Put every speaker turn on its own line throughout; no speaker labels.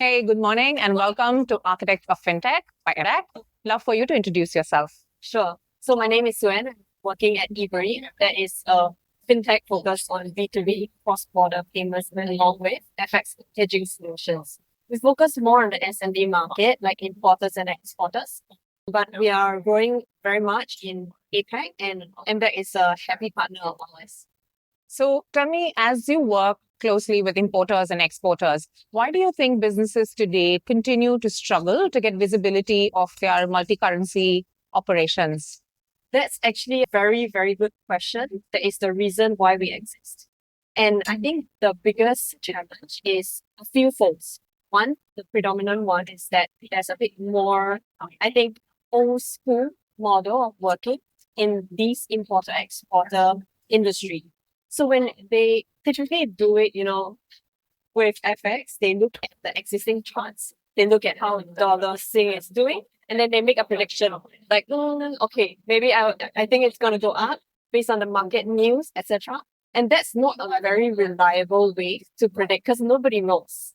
Hey, good morning and welcome to Architects of FinTech by M-DAQ. Love for you to introduce yourself.
Sure. So my name is Suen. I'm working at eBury. That is a fintech focused on B2B cross-border payments along with FX hedging solutions. We focus more on the SME market, like importers and exporters, but we are growing very much in APAC, and M-DAQ is a happy partner of ours.
So tell me, as you work closely with importers and exporters, why do you think businesses today continue to struggle to get visibility of their multi-currency operations?
That's actually a very, very good question. That is the reason why we exist. And I think the biggest challenge is a few folds. One, the predominant one is that there's a bit more, I think, old school model of working in these importer-exporter industry. So when they typically do it, with FX, they look at the existing charts. They look at how dollar Sing is doing, and then they make a prediction. Like, okay, maybe I think it's going to go up based on the market news, etc. And that's not a very reliable way to predict because nobody knows.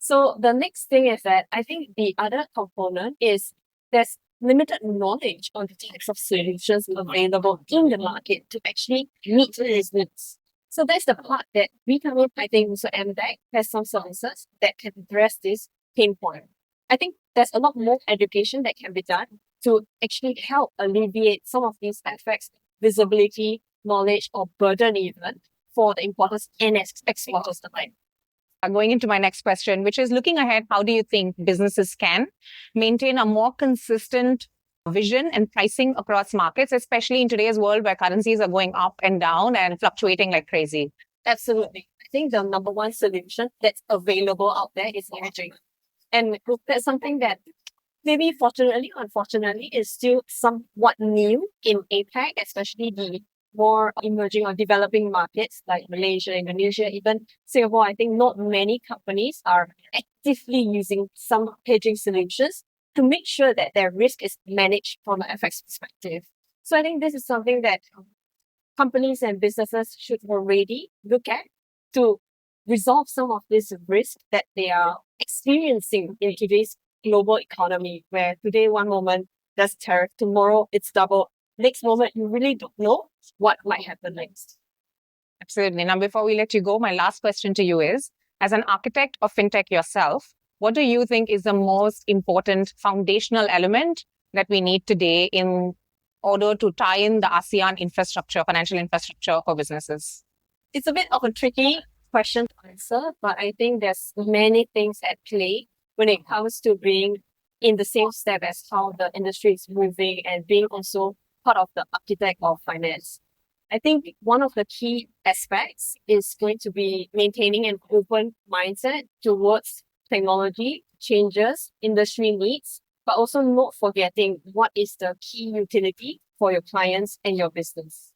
So the next thing is that I think the other component is there's limited knowledge on the types of solutions available in the market to actually meet these needs. So that's the part that we come up, I think, so M-DAQ has some services that can address this pain point. I think there's a lot more education that can be done to actually help alleviate some of these effects, visibility, knowledge, or burden even for the importers and exporters alike.
Going into my next question, which is looking ahead, how do you think businesses can maintain a more consistent vision and pricing across markets, especially in today's world where currencies are going up and down and fluctuating like crazy?
Absolutely. I think the number one solution that's available out there is hedging. And that's something that maybe fortunately or unfortunately is still somewhat new in APAC, especially the more emerging or developing markets like Malaysia, Indonesia, even Singapore. I think not many companies are actively using some hedging solutions to make sure that their risk is managed from an FX perspective. So I think this is something that companies and businesses should already look at to resolve some of this risk that they are experiencing in today's global economy, where today, one moment, there's tariff, tomorrow it's double. Next moment, you really don't know what might happen next.
Absolutely. Now, before we let you go, my last question to you is, as an architect of FinTech yourself, what do you think is the most important foundational element that we need today in order to tie in the ASEAN infrastructure, financial infrastructure for businesses?
It's a bit of a tricky question to answer, but I think there's many things at play when it comes to being in the same step as how the industry is moving and being also part of the architect of finance. I think one of the key aspects is going to be maintaining an open mindset towards technology, changes, industry needs, but also not forgetting what is the key utility for your clients and your business.